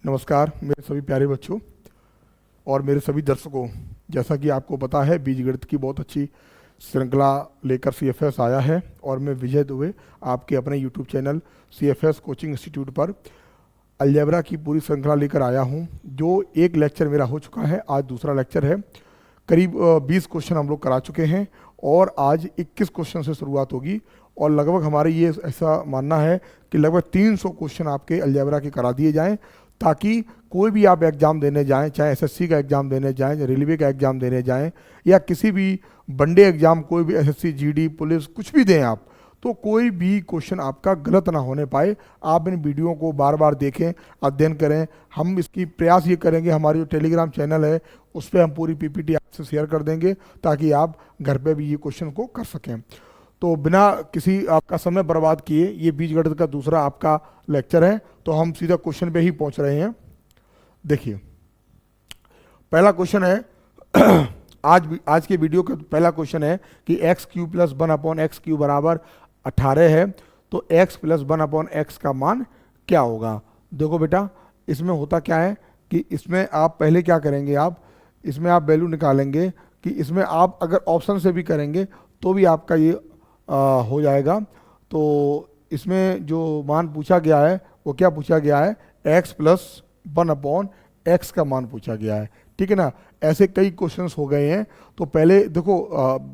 नमस्कार मेरे सभी प्यारे बच्चों और मेरे सभी दर्शकों। जैसा कि आपको पता है, बीजगणित की बहुत अच्छी श्रृंखला लेकर सीएफएस आया है और मैं विजय दुबे आपके अपने YouTube channel CFS coaching institute पर अलजेब्रा की पूरी श्रृंखला लेकर आया हूं। जो एक लेक्चर मेरा हो चुका है, आज दूसरा लेक्चर है। करीब 20 क्वेश्चन हम लोग करा चुके हैं और आज 21 क्वेश्चन से शुरुआत होगी और लगभग हमारे ये ऐसा मानना है कि लगभग 300 क्वेश्चन आपके अलजेब्रा के करा दिए जाएं, ताकि कोई भी आप एग्ज़ाम देने जाएं, चाहे एसएससी का एग्ज़ाम देने जाएं, चाहे रेलवे का एग्ज़ाम देने जाएं या किसी भी वनडे एग्ज़ाम, कोई भी एसएससी, जीडी, पुलिस, कुछ भी दें आप, तो कोई भी क्वेश्चन आपका गलत ना होने पाए। आप इन वीडियो को बार बार देखें, अध्ययन करें। हम इसकी प्रयास ये करेंगे, हमारी जो टेलीग्राम चैनल है उस पर हम पूरी पीपीटी आपसे शेयर कर देंगे ताकि आप घर पे भी ये क्वेश्चन को कर सकें। तो बिना किसी आपका समय बर्बाद किए, ये बीजगणित का दूसरा आपका लेक्चर है, तो हम सीधा क्वेश्चन पे ही पहुंच रहे हैं। देखिए, पहला क्वेश्चन है आज के वीडियो का पहला क्वेश्चन है कि एक्स क्यू प्लस 1/x³ बराबर 18 है, तो x प्लस 1/x का मान क्या होगा। देखो बेटा, इसमें होता क्या है कि इसमें आप पहले क्या करेंगे, आप इसमें आप वैल्यू निकालेंगे कि इसमें आप अगर ऑप्शन से भी करेंगे तो भी आपका ये हो जाएगा। तो इसमें जो मान पूछा गया है वो क्या पूछा गया है, x प्लस 1/x का मान पूछा गया है, ठीक है ना। ऐसे कई क्वेश्चंस हो गए हैं। तो पहले देखो,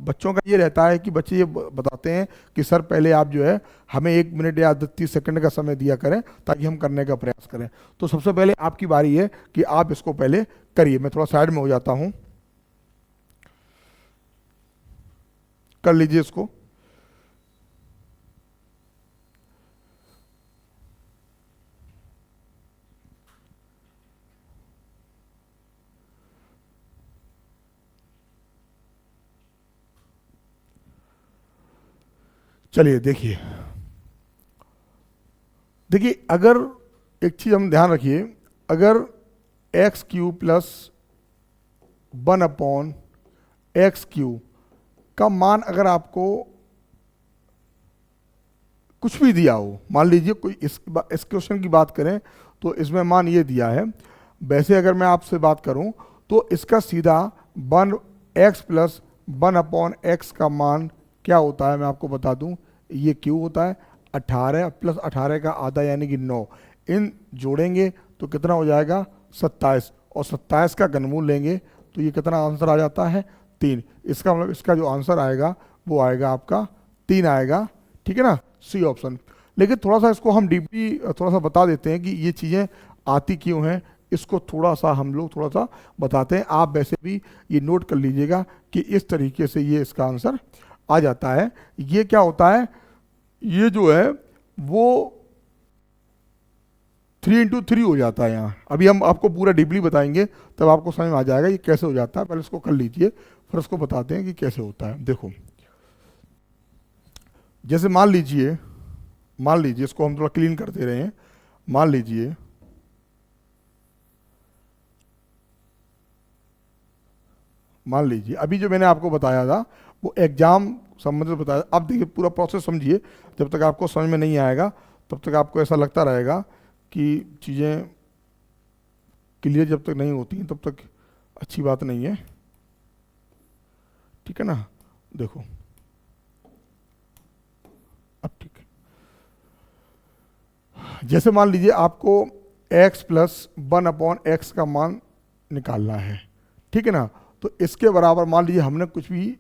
बच्चों का ये रहता है कि बच्चे ये बताते हैं कि सर पहले आप जो है हमें 1 मिनट या 30 सेकंड का समय दिया करें ताकि हम करने का प्रयास करें। तो सबसे पहले आपकी बारी है कि आप इसको पहले करिए। मैं थोड़ा साइड में हो जाता हूं, कर लीजिए इसको। चलिए देखिए, अगर एक चीज हम ध्यान रखिए, अगर x³ प्लस 1/x³ का मान अगर आपको कुछ भी दिया हो, मान लीजिए कोई इस क्वेश्चन की बात करें तो इसमें मान ये दिया है। वैसे अगर मैं आपसे बात करूं तो इसका सीधा 1x प्लस 1/x का मान क्या होता है, मैं आपको बता दूं। ये क्यू होता है 18 प्लस 18 का आधा यानी कि 9, इन जोड़ेंगे तो कितना हो जाएगा 27, और 27 का घनमूल लेंगे तो ये कितना आंसर आ जाता है 3। इसका मतलब इसका जो आंसर आएगा वो आएगा आपका 3 आएगा, ठीक है ना, सी ऑप्शन। लेकिन थोड़ा सा इसको हम डीपली थोड़ा सा बता देते हैं कि ये चीज़ें आती क्यों हैं, इसको थोड़ा सा हम लोग थोड़ा सा बताते हैं। आप वैसे भी ये नोट कर लीजिएगा कि इस तरीके से ये इसका आंसर आ जाता है। ये क्या होता है, ये जो है वो 3×3 हो जाता है यहाँ। अभी हम आपको पूरा डीपली बताएंगे तब आपको समझ में आ जाएगा ये कैसे हो जाता है। पहले इसको कर लीजिए, फिर उसको बताते हैं कि कैसे होता है। देखो, जैसे मान लीजिए इसको हम थोड़ा क्लीन करते रहे हैं। मान लीजिए अभी जो मैंने आपको बताया था वो एग्जाम संबंधित बताया। अब देखिए, पूरा प्रोसेस समझिए। जब तक आपको समझ में नहीं आएगा तब तक आपको ऐसा लगता रहेगा कि चीज़ें क्लियर जब तक नहीं होती हैं तब तक अच्छी बात नहीं है, ठीक है ना। देखो, अब ठीक है। जैसे मान लीजिए आपको x प्लस 1/x का मान निकालना है, ठीक है ना। तो इसके बराबर मान लीजिए हमने कुछ भी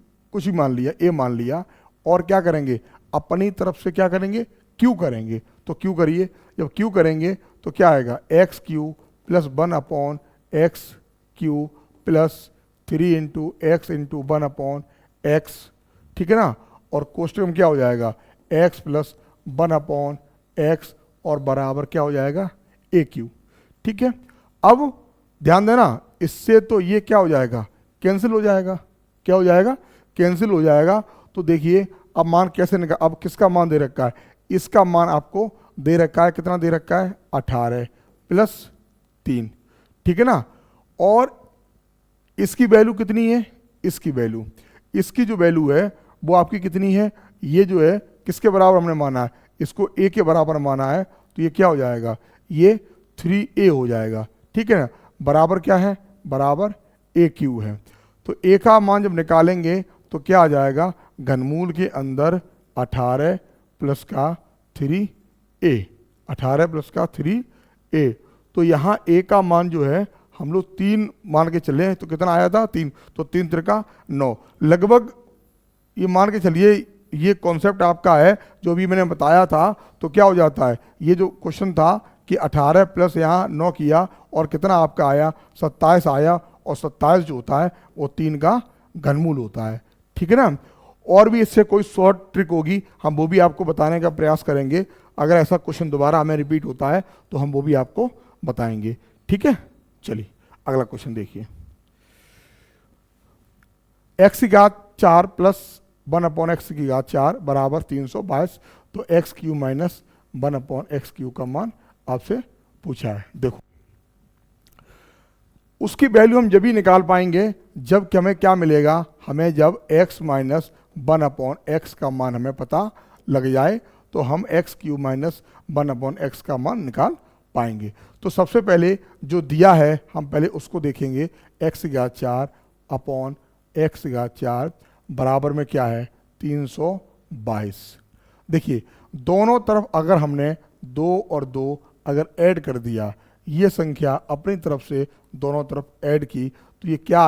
मान लिया, a मान लिया, और क्या करेंगे, अपनी तरफ से क्या करेंगे, q करेंगे। तो q करिए, जब q करेंगे तो क्या आएगा, x³ plus 1/x³ plus 3x 1/x, ठीक है ना। और कोष्टक में क्या हो जाएगा, x प्लस 1/x और बराबर क्या हो जाएगा AQ, ठीक है। अब ध्यान देना, इससे तो ये क्या हो जाएगा, कैंसिल हो जाएगा। क्या हो जाएगा, कैंसिल हो जाएगा। तो देखिए अब मान कैसे निकाल, अब किसका मान दे रखा है, इसका मान आपको दे रखा है, कितना दे रखा है 18 प्लस 3, ठीक है ना। और इसकी वैल्यू कितनी है, इसकी जो वैल्यू है वो आपकी कितनी है, ये जो है किसके बराबर हमने माना है, इसको a के बराबर माना है। तो ये क्या हो जाएगा, ये 3a हो जाएगा, ठीक है ना। बराबर क्या है, बराबर AQ है। तो a का मान जब निकालेंगे तो क्या आ जाएगा, घनमूल के अंदर 18 प्लस का 3a, 18 प्लस का 3a। तो यहाँ a का मान जो है हम लोग 3 मान के चले, तो कितना आया था 3, तो 3 त्रिका 9 लगभग ये मान के चलिए। ये कॉन्सेप्ट आपका है जो भी मैंने बताया था। तो क्या हो जाता है, ये जो क्वेश्चन था कि 18 प्लस यहाँ 9 किया और कितना आपका आया 27 आया, और 27 जो होता है वो 3 का घनमूल होता है, ठीक है ना। और भी इससे कोई शॉर्ट ट्रिक होगी हम वो भी आपको बताने का प्रयास करेंगे। अगर ऐसा क्वेश्चन दोबारा हमें रिपीट होता है तो हम वो भी आपको बताएंगे, ठीक है। चलिए अगला क्वेश्चन देखिए। x की घात 4 प्लस 1 अपॉन एक्स की घात 4 बराबर 322। तो x Q minus 1 upon x Q का मान आपसे पूछा है। देखो उसकी वैल्यू हम जब भी निकाल पाएंगे जब कि हमें क्या मिलेगा, हमें जब x माइनस 1 अपॉन एक्स का मान हमें पता लग जाए तो हम x Q minus 1 upon x का मान निकाल पाएंगे। तो सबसे पहले जो दिया है हम पहले उसको देखेंगे। एक्स की घात 4 अपॉन एक्स की घात 4 बराबर में क्या है 322। देखिए दोनों तरफ अगर हमने 2 और 2 अगर ऐड कर दिया, ये संख्या अपनी तरफ से दोनों तरफ ऐड की, तो ये क्या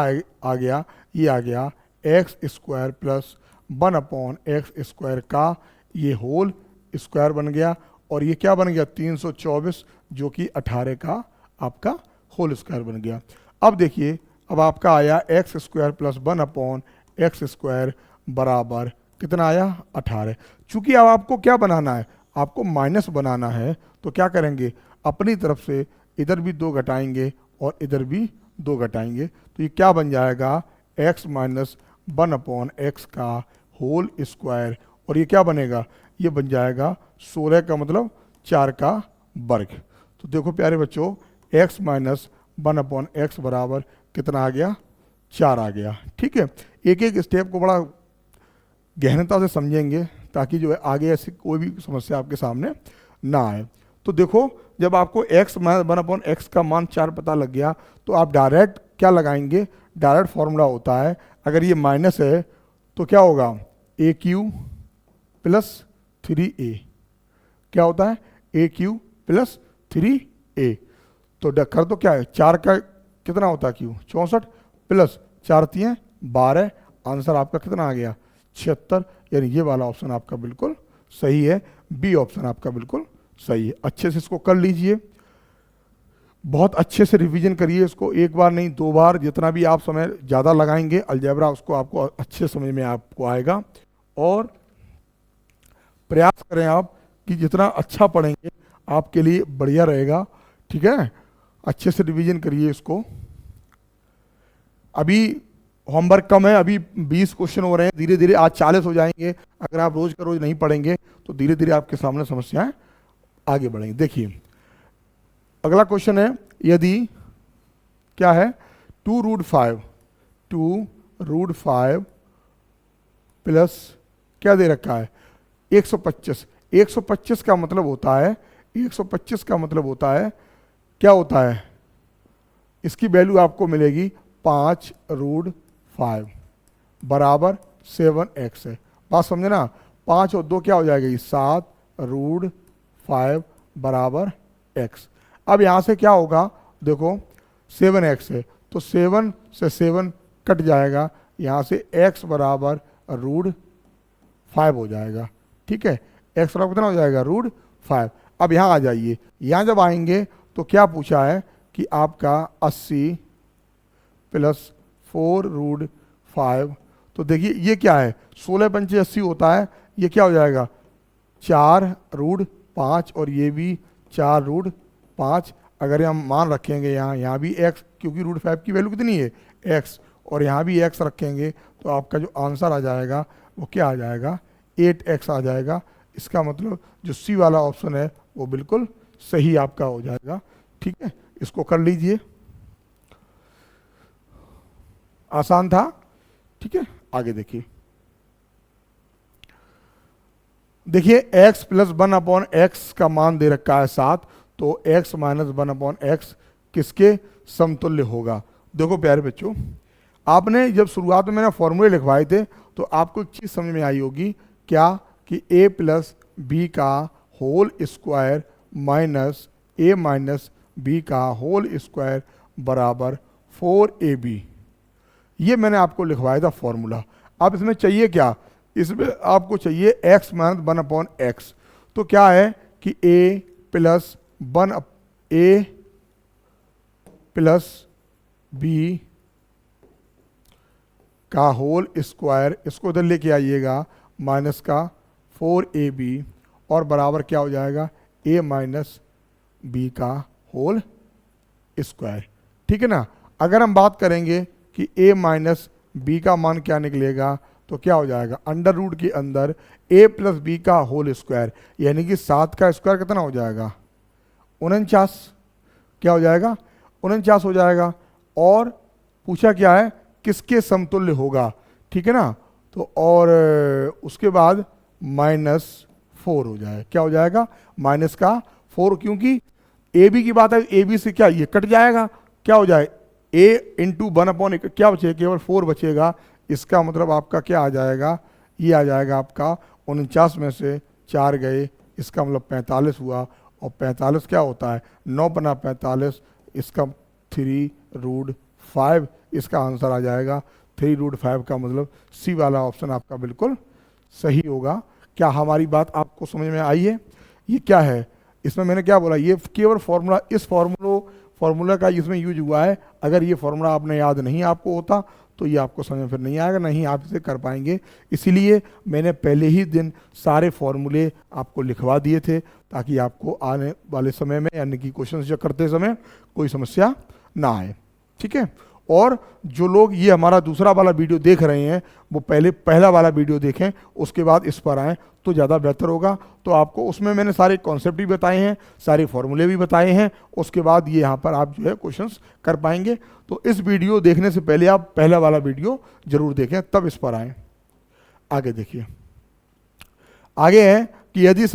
आ गया, ये आ गया x square plus 1 upon x square का ये होल स्क्वायर बन गया, और ये क्या बन गया 324 जो कि 18 का आपका होल स्क्वायर बन गया। अब देखिए अब आपका आया x square plus 1 upon x square बराबर कितना आया 18। चूंकि अब आपको क्या बनाना है, आपको माइनस बनाना है, तो क्या करेंगे अपनी तरफ से इधर भी 2 घटाएंगे और इधर भी 2 घटाएंगे, तो ये क्या बन जाएगा x माइनस 1 अपॉन एक्स का होल स्क्वायर, और ये क्या बनेगा, ये बन जाएगा 16 का मतलब 4 का वर्ग। तो देखो प्यारे बच्चों x माइनस 1 अपॉन एक्स बराबर कितना आ गया 4 आ गया, ठीक है। एक एक स्टेप को बड़ा गहनता से समझेंगे ताकि जो है आगे ऐसी कोई भी समस्या आपके सामने ना आए। तो देखो जब आपको x माइनस 1 अपॉन एक्स का मान 4 पता लग गया तो आप डायरेक्ट क्या लगाएंगे, डायरेक्ट फॉर्मूला होता है, अगर ये माइनस है तो क्या होगा ए क्यू प्लस 3a, क्या होता है ए क्यू प्लस 3a। तो कर दो क्या है 4 का कितना होता है क्यू 64 प्लस 4 3 12, आंसर आपका कितना आ गया 76। यानी ये वाला ऑप्शन आपका बिल्कुल सही है, बी ऑप्शन आपका बिल्कुल सही है। अच्छे से इसको कर लीजिए, बहुत अच्छे से रिवीजन करिए इसको, एक बार नहीं 2 बार, जितना भी आप समय ज़्यादा लगाएंगे अलजेब्रा उसको आपको अच्छे समझ में आपको आएगा। और प्रयास करें आप कि जितना अच्छा पढ़ेंगे आपके लिए बढ़िया रहेगा, ठीक है। अच्छे से रिवीजन करिए इसको। अभी होमवर्क कम है, अभी 20 क्वेश्चन हो रहे हैं, धीरे धीरे आज 40 हो जाएंगे। अगर आप रोज का रोज नहीं पढ़ेंगे तो धीरे धीरे आपके सामने समस्याएं आगे बढ़ेंगी। देखिए अगला क्वेश्चन है, यदि क्या है 2√5 प्लस क्या दे रखा है 125। 125 का मतलब होता है 125 का मतलब होता है क्या होता है, इसकी वैल्यू आपको मिलेगी 5√5 बराबर 7x है। बात समझे ना, 5 और 2 क्या हो जाएगी 7√5 बराबर x। अब यहाँ से क्या होगा, देखो 7x है तो 7 से 7 कट जाएगा, यहाँ से x बराबर √5 हो जाएगा, ठीक है। x बराबर कितना हो जाएगा √5। अब यहाँ आ जाइए, यहाँ जब आएंगे तो क्या पूछा है कि आपका 80 प्लस 4√5। तो देखिए ये क्या है 16 पंचे 80 होता है, ये क्या हो जाएगा 4√5 और ये भी 4√5। अगर हम मान रखेंगे यहाँ भी x, क्योंकि √5 की वैल्यू कितनी है x, और यहाँ भी x रखेंगे तो आपका जो आंसर आ जाएगा वो क्या आ जाएगा 8x आ जाएगा। इसका मतलब जो सी वाला ऑप्शन है वो बिल्कुल सही आपका हो जाएगा, ठीक है। इसको कर लीजिए, आसान था, ठीक है। आगे देखिए, देखिए x प्लस 1 अपॉन एक्स का मान दे रखा है 7, तो x माइनस 1/x किसके समतुल्य होगा। देखो प्यारे बच्चों, आपने जब शुरुआत में मैंने फॉर्मूले लिखवाए थे तो आपको एक चीज़ समझ में आई होगी, क्या कि a प्लस बी का whole square minus a minus B का होल स्क्वायर बराबर 4ab। ये मैंने आपको लिखवाया था फॉर्मूला। अब इसमें चाहिए क्या, इसमें आपको चाहिए x माइनस 1/x। तो क्या है कि a प्लस बी का होल स्क्वायर, इसको इधर लेके आइएगा, माइनस का 4ab और बराबर क्या हो जाएगा a माइनस बी का होल स्क्वायर। ठीक है ना। अगर हम बात करेंगे कि a माइनस बी का मान क्या निकलेगा तो क्या हो जाएगा, अंडर रूट के अंदर a प्लस बी का होल स्क्वायर, यानी कि 7 का स्क्वायर कितना हो जाएगा 49, क्या हो जाएगा 49 हो जाएगा। और पूछा क्या है किसके समतुल्य होगा, ठीक है ना। तो और उसके बाद -4 हो जाएगा, क्या हो जाएगा -4, क्योंकि ए बी की बात है, ए बी से क्या ये कट जाएगा, क्या हो जाए a इंटू 1/, क्या बचेगा केवल 4 बचेगा। इसका मतलब आपका क्या आ जाएगा, ये आ जाएगा आपका 49 में से 4 गए, इसका मतलब 45 हुआ। और 45 क्या होता है 9×45, इसका 3√5, इसका आंसर आ जाएगा 3√5 का मतलब सी वाला ऑप्शन आपका बिल्कुल सही होगा। क्या हमारी बात आपको समझ में आई है। ये क्या है, इसमें मैंने क्या बोला, ये केवल फॉर्मूला, इस फॉर्मूला का इसमें यूज हुआ है। अगर ये फॉर्मूला आपने याद नहीं आपको होता तो ये आपको समझ में फिर नहीं आएगा, नहीं आप इसे कर पाएंगे। इसीलिए मैंने पहले ही दिन सारे फॉर्मूले आपको लिखवा दिए थे ताकि आपको आने वाले समय में यानी कि क्वेश्चन जो करते समय कोई समस्या ना आए। ठीक है। और जो लोग ये हमारा दूसरा वाला वीडियो देख रहे हैं वो पहला वाला वीडियो देखें, उसके बाद इस पर आएँ तो ज़्यादा बेहतर होगा। तो आपको उसमें मैंने सारे कॉन्सेप्ट भी बताए हैं, सारे फॉर्मूले भी बताए हैं, उसके बाद ये यहाँ पर आप जो है क्वेश्चंस कर पाएंगे। तो इस वीडियो देखने से पहले आप पहला वाला वीडियो जरूर देखें, तब इस पर आएँ। आगे देखिए, आगे है कि यदि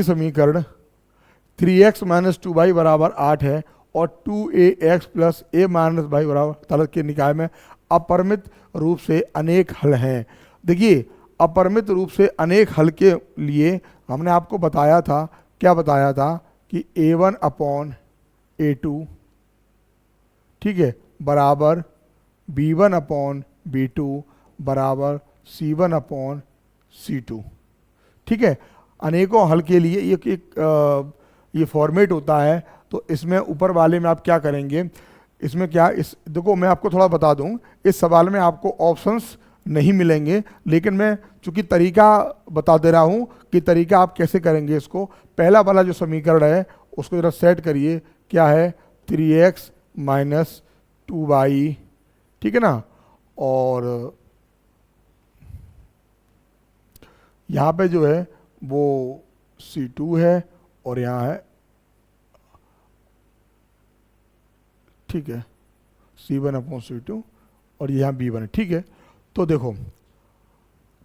समीकरण 3x माइनस 2y बराबर 8 है और 2ax plus a minus y बराबर तलक के निकाय में अपरिमित रूप से अनेक हल हैं। देखिए अपरिमित रूप से अनेक हल के लिए हमने आपको बताया था, क्या बताया था कि a1/a2 ठीक है बराबर b1/b2 बराबर c1/c2। ठीक है। अनेकों हल के लिए ये फॉर्मेट होता है। तो इसमें ऊपर वाले में आप क्या करेंगे, इसमें क्या देखो मैं आपको थोड़ा बता दूं, इस सवाल में आपको ऑप्शंस नहीं मिलेंगे, लेकिन मैं चूंकि तरीका बता दे रहा हूं कि तरीका आप कैसे करेंगे इसको। पहला वाला जो समीकरण है उसको जरा सेट करिए, क्या है 3x माइनस 2y, ठीक है ना। और यहाँ पे जो है वो c2 है और यहाँ है ठीक है c1/c2 और यहाँ b1 है। ठीक है। तो देखो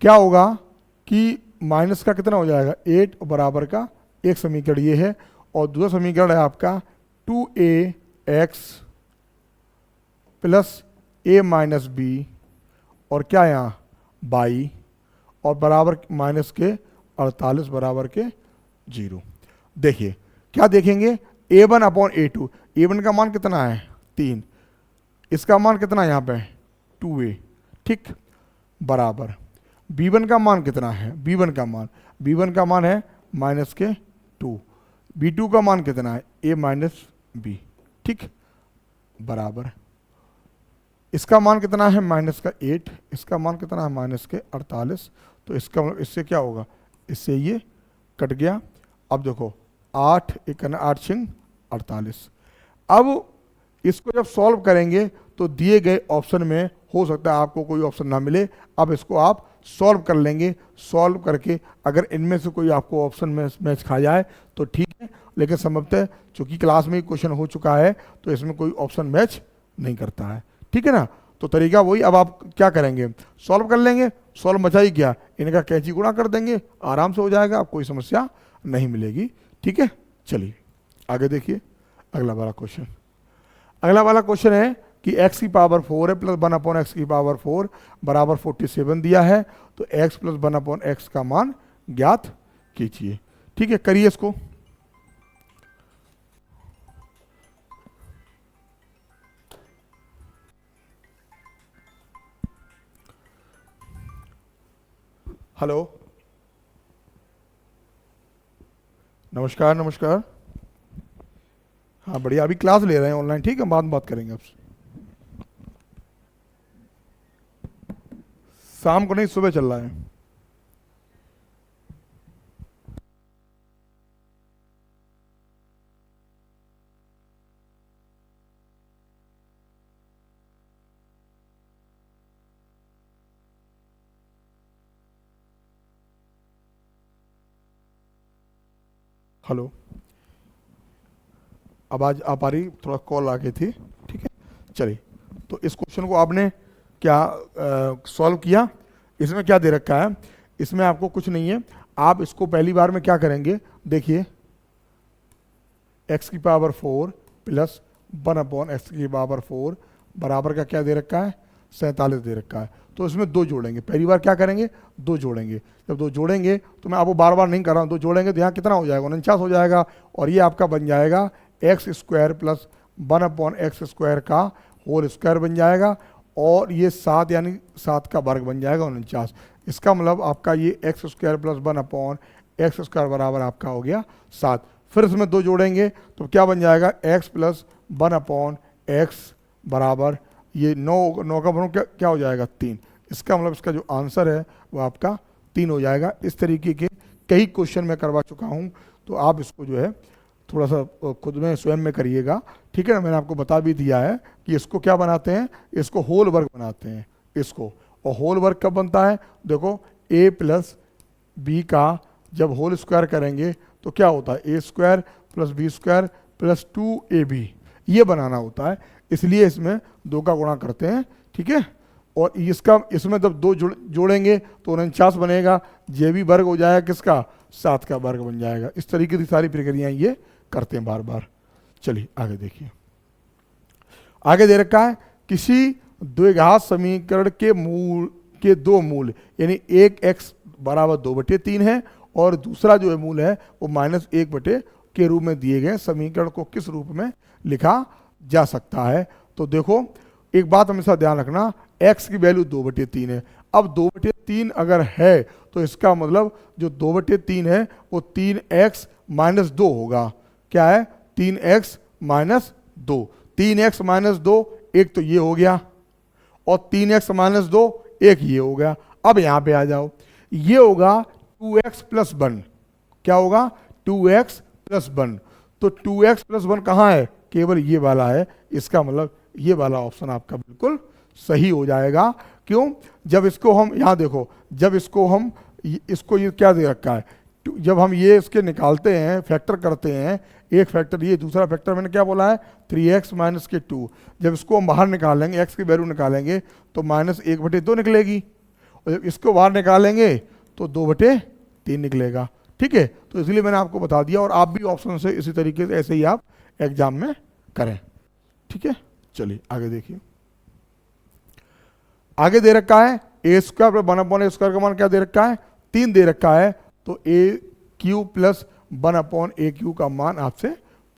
क्या होगा कि माइनस का कितना हो जाएगा 8 और बराबर का एक समीकरण ये है, और दूसरा समीकरण है आपका 2ax plus a minus B और क्या यहाँ y और बराबर माइनस के 48 बराबर के 0। देखिए क्या देखेंगे a1/a2, a1 का मान कितना है 3, इसका मान कितना है यहाँ पे 2a, ठीक, बराबर b1 का मान कितना है, b1 का मान है माइनस के 2, b2 का मान कितना है a माइनस बी, ठीक, बराबर इसका मान कितना है माइनस का 8, इसका मान कितना है माइनस के 48। तो इसका मतलब इससे क्या होगा, इससे ये कट गया। अब देखो 8 1 8 6 48। अब इसको जब सॉल्व करेंगे तो दिए गए ऑप्शन में हो सकता है आपको कोई ऑप्शन ना मिले। अब इसको आप सॉल्व कर लेंगे, सॉल्व करके अगर इनमें से कोई आपको ऑप्शन में मैच खा जाए तो ठीक है, लेकिन संभवतः चूंकि क्लास में क्वेश्चन हो चुका है तो इसमें कोई ऑप्शन मैच नहीं करता है। ठीक है ना। तो तरीका वही, अब आप क्या करेंगे सॉल्व कर लेंगे, सॉल्व बचा ही क्या, इनका कैंची गुणा कर देंगे, आराम से हो जाएगा, आपको कोई समस्या नहीं मिलेगी। ठीक है, चलिए आगे देखिए अगला वाला क्वेश्चन। अगला वाला क्वेश्चन है कि x की पावर 4 है प्लस 1 अपॉन एक्स की पावर 4 बराबर 47 दिया है, तो x प्लस 1 अपॉन एक्स का मान ज्ञात कीजिए। ठीक है, करिए इसको। हेलो, नमस्कार नमस्कार। हाँ बढ़िया, अभी क्लास ले रहे हैं ऑनलाइन, ठीक है, बाद में बात करेंगे आपसे। शाम को नहीं, सुबह चल रहा है। हेलो, अब आज आप आ रही, थोड़ा कॉल आ गई थी। ठीक है, चलिए, तो इस क्वेश्चन को आपने क्या सॉल्व किया? इसमें क्या दे रखा है? इसमें आपको कुछ नहीं है, आप इसको पहली बार में क्या करेंगे, देखिए x की पावर 4 प्लस 1 अपॉन एक्स की पावर 4 बराबर का क्या दे रखा है, 47 दे रखा है। तो इसमें दो जोड़ेंगे, पहली बार क्या करेंगे, दो जोड़ेंगे। जब दो जोड़ेंगे तो मैं आपको बार बार नहीं कर रहा हूँ, दो जोड़ेंगे तो यहाँ कितना हो जाएगा, 49 हो जाएगा, और ये आपका बन जाएगा x square plus 1 upon x square का होल स्क्वायर बन जाएगा, और ये 7 यानी 7 का वर्ग बन जाएगा 49। इसका मतलब आपका ये X square plus 1 upon x square बराबर आपका हो गया 7। फिर इसमें दो जोड़ेंगे तो क्या बन जाएगा, एक्स प्लस 1 अपॉन एक्स बराबर ये 9 का वर्ग क्या हो जाएगा, 3। इसका मतलब इसका जो आंसर है वो आपका 3 हो जाएगा। इस तरीके के कई क्वेश्चन मैं करवा चुका हूँ, तो आप इसको जो है थोड़ा सा खुद में स्वयं में करिएगा। ठीक है ना, मैंने आपको बता भी दिया है कि इसको क्या बनाते हैं, इसको होल वर्ग बनाते हैं इसको। और होल वर्ग कब बनता है, देखो a प्लस बी का जब होल स्क्वायर करेंगे तो क्या होता है, a square plus B square plus 2ab, ये बनाना होता है, इसलिए इसमें 2 का गुणा करते हैं। ठीक है, और इसका इसमें जब 2 जोड़ेंगे तो 49 बनेगा, जे भी वर्ग हो जाएगा किसका, 7 का वर्ग बन जाएगा। इस तरीके की सारी प्रक्रियाएं ये करते हैं बार बार। चलिए आगे देखिए, आगे दे रखा है किसी द्विघात समीकरण के मूल के दो मूल, यानी एक x बराबर 2/3 है और दूसरा जो है मूल है वो -1 के रूप में दिए गए समीकरण को किस रूप में लिखा जा सकता है। तो देखो एक बात हमेशा ध्यान रखना, x की वैल्यू 2/3 है। अब 2/3 अगर है तो इसका मतलब जो 2/3 है वो 3x - 2 होगा। क्या है, 3x - 2। 3x - 2 एक तो ये हो गया, और 3x - 2 एक ये हो गया। अब यहां पे आ जाओ, ये होगा 2x + 1। क्या होगा, 2x + 1। तो 2x + 1 कहाँ है, केवल ये वाला है। इसका मतलब ये वाला ऑप्शन आपका बिल्कुल सही हो जाएगा। क्यों, जब इसको हम यहाँ देखो, जब इसको हम इसको ये क्या दे रखा है, जब हम ये इसके निकालते हैं, फैक्टर करते हैं, एक फैक्टर ये, दूसरा फैक्टर मैंने क्या बोला है, 3x - 2। जब इसको हम बाहर निकालेंगे, x की वैल्यू निकालेंगे तो -1/2 निकलेगी, और जब इसको बाहर निकालेंगे तो 2/3 निकलेगा। ठीक है, तो इसलिए मैंने आपको बता दिया, और आप भी ऑप्शन से इसी तरीके से ऐसे ही आप एग्जाम में करें। ठीक है, चलिए आगे देखिए, आगे दे रखा है a square + 1 upon a square का मान क्या दे रखा है, 3 दे रखा है। तो a³ + 1 अपॉन a³ का मान आपसे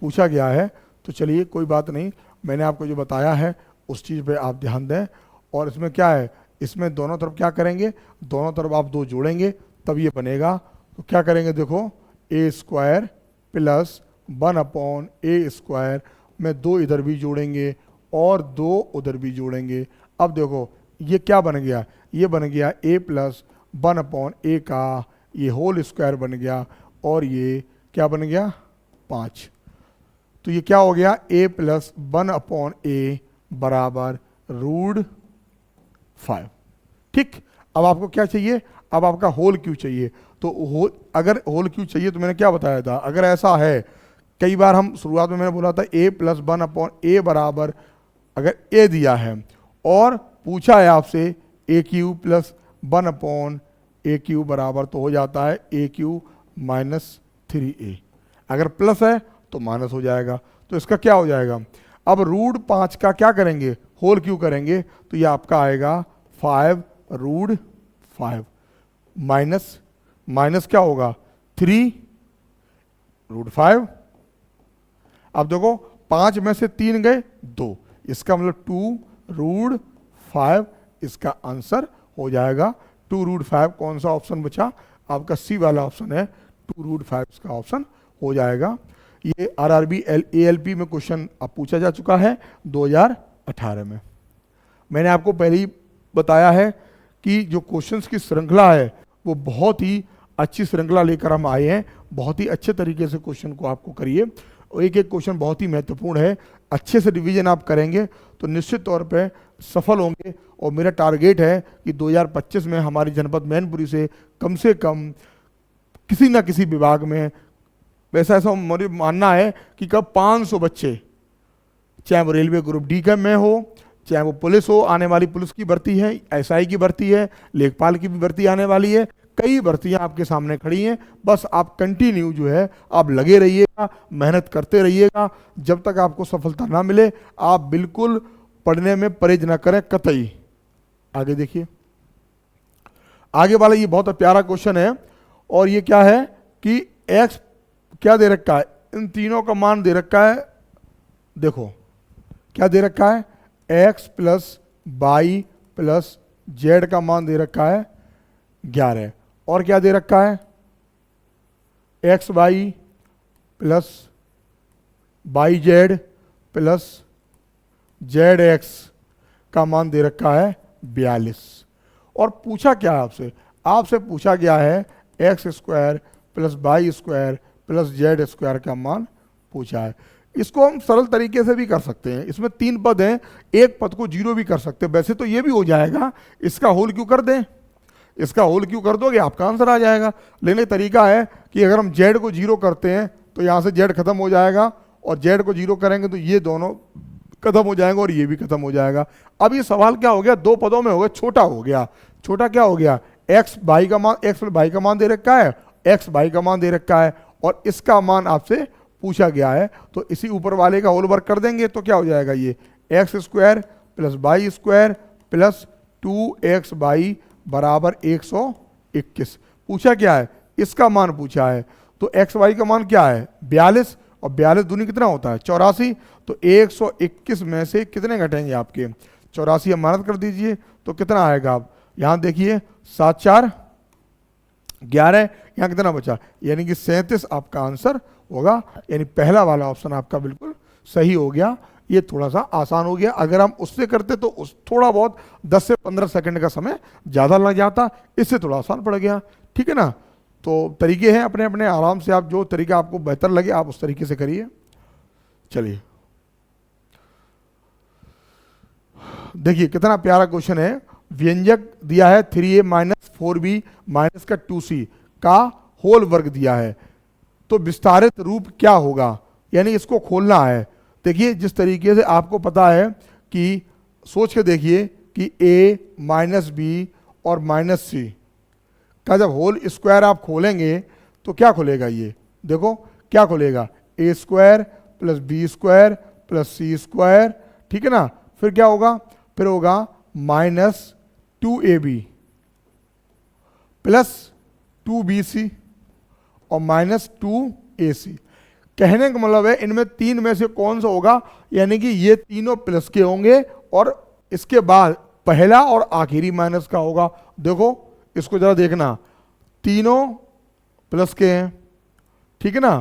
पूछा गया है। तो चलिए कोई बात नहीं, मैंने आपको जो बताया है उस चीज़ पे आप ध्यान दें। और इसमें क्या है, इसमें दोनों तरफ क्या करेंगे, दोनों तरफ आप 2 जोड़ेंगे तब ये बनेगा। तो क्या करेंगे, देखो a square + 1 upon a square में 2 इधर भी जोड़ेंगे और 2 उधर भी जोड़ेंगे। अब देखो ये क्या बन गया, ये बन गया a + 1 अपॉन a का ये होल स्क्वायर बन गया, और ये क्या बन गया, 5। तो ये क्या हो गया, a + 1 अपॉन a बराबर √5। ठीक, अब आपको क्या चाहिए, अब आपका होल क्यू चाहिए। तो अगर होल क्यू चाहिए तो मैंने क्या बताया था, अगर ऐसा है, कई बार हम शुरुआत में मैंने बोला था a + 1 अपॉन a बराबर, अगर a दिया है और पूछा है आपसे a³ + 1 अपॉन a³ बराबर, तो हो जाता है a³ - 3a। अगर प्लस है तो माइनस हो जाएगा, तो इसका क्या हो जाएगा। अब रूट 5 का क्या करेंगे, होल क्यों करेंगे, तो ये आपका आएगा 5 रूट 5 माइनस माइनस क्या होगा 3 रूट 5। अब देखो 5 में से 3 गए 2, इसका मतलब 2 रूट 5 इसका आंसर हो जाएगा। 2 रूट 5 कौन सा ऑप्शन बचा, आपका सी वाला ऑप्शन है, 2 रूट 5 इसका ऑप्शन हो जाएगा। ये आरआरबी एएलपी में क्वेश्चन अब पूछा जा चुका है 2018 में। मैंने आपको पहले ही बताया है कि जो क्वेश्चंस की श्रृंखला है वो बहुत ही अच्छी श्रृंखला लेकर हम आए हैं, बहुत ही अच्छे तरीके से क्वेश्चन को आपको करिए, और एक एक क्वेश्चन बहुत ही महत्वपूर्ण है, अच्छे से रिवीजन आप करेंगे तो निश्चित तौर पे सफल होंगे। और मेरा टारगेट है कि 2025 में हमारी जनपद मैनपुरी से कम किसी ना किसी विभाग में, वैसा ऐसा मुझे मानना है कि कब 500 बच्चे, चाहे वो रेलवे ग्रुप डी का में हो, चाहे वो पुलिस हो, आने वाली पुलिस की भर्ती है, एसआई की भर्ती है, लेखपाल की भी भर्ती आने वाली है, कई भर्तियां आपके सामने खड़ी हैं। बस आप कंटिन्यू जो है आप लगे रहिएगा, मेहनत करते रहिएगा, जब तक आपको सफलता ना मिले आप बिल्कुल पढ़ने में परहेज ना करें कतई। आगे देखिए, आगे वाला ये बहुत प्यारा क्वेश्चन है, और ये क्या है कि x क्या दे रखा है, इन तीनों का मान दे रखा है, देखो क्या दे रखा है, x plus Y plus Z का मान दे रखा है 11, और क्या दे रखा है X Y plus Y Z plus Z X का मान दे रखा है 42। और पूछा क्या है आपसे पूछा गया है X square plus Y square plus Z square का मान पूछा है। इसको हम सरल तरीके से भी कर सकते हैं, इसमें 3 पद हैं, एक पद को 0 भी कर सकते हैं, वैसे तो ये भी हो जाएगा, इसका होल क्यों कर दें, इसका होल क्यों कर दोगे आपका आंसर आ जाएगा। लेकिन तरीका है कि अगर हम जेड को 0 करते हैं तो यहाँ से जेड खत्म हो जाएगा, और जेड को 0 करेंगे तो ये दोनों खत्म हो जाएंगे और ये भी खत्म हो जाएगा। अब ये सवाल क्या हो गया, 2 पदों में हो गया, छोटा हो गया। छोटा क्या हो गया, एक्स भाई का मान, एक्स भाई का मान दे रखा है, एक्स भाई का मान दे रखा है, और इसका मान आपसे पूछा गया है, तो इसी ऊपर वाले का होल वर्क कर देंगे तो क्या हो जाएगा, ये X square plus Y square plus 2x Y बराबर 121। पूछा क्या है, इसका मान पूछा है, तो एक्स वाई का मान क्या है 42, और 42 दूनी कितना होता है 84, तो 121 में से कितने घटेंगे आपके 84, अमानत कर दीजिए तो कितना आएगा, आप यहाँ देखिए 7 4 11, यहाँ कितना बचा, यानी कि 37 आपका आंसर होगा। यानी पहला वाला ऑप्शन आपका बिल्कुल सही हो गया। ये थोड़ा सा आसान हो गया, अगर हम उससे करते तो उस थोड़ा बहुत 10 से 15 सेकंड का समय ज़्यादा लग जाता, इससे थोड़ा आसान पड़ गया, ठीक है ना। तो तरीके हैं अपने अपने, आराम से आप जो तरीका आपको बेहतर लगे आप उस तरीके से करिए। चलिए देखिए कितना प्यारा क्वेश्चन है, व्यंजक दिया है 3a माइनस 4b माइनस का 2c का होल वर्ग दिया है, तो विस्तारित रूप क्या होगा, यानी इसको खोलना है। देखिए जिस तरीके से आपको पता है कि सोच के देखिए कि a माइनस बी और माइनस सी का जब होल स्क्वायर आप खोलेंगे तो क्या खुलेगा, ये देखो क्या खुलेगा, a square plus B square plus C square, ठीक है ना। फिर क्या होगा, फिर होगा माइनस 2ab प्लस 2bc और माइनस 2ac। कहने का मतलब है इनमें 3 में से कौन सा होगा, यानी कि ये तीनों प्लस के होंगे और इसके बाद पहला और आखिरी माइनस का होगा। देखो इसको जरा देखना, तीनों प्लस के हैं, ठीक है ना,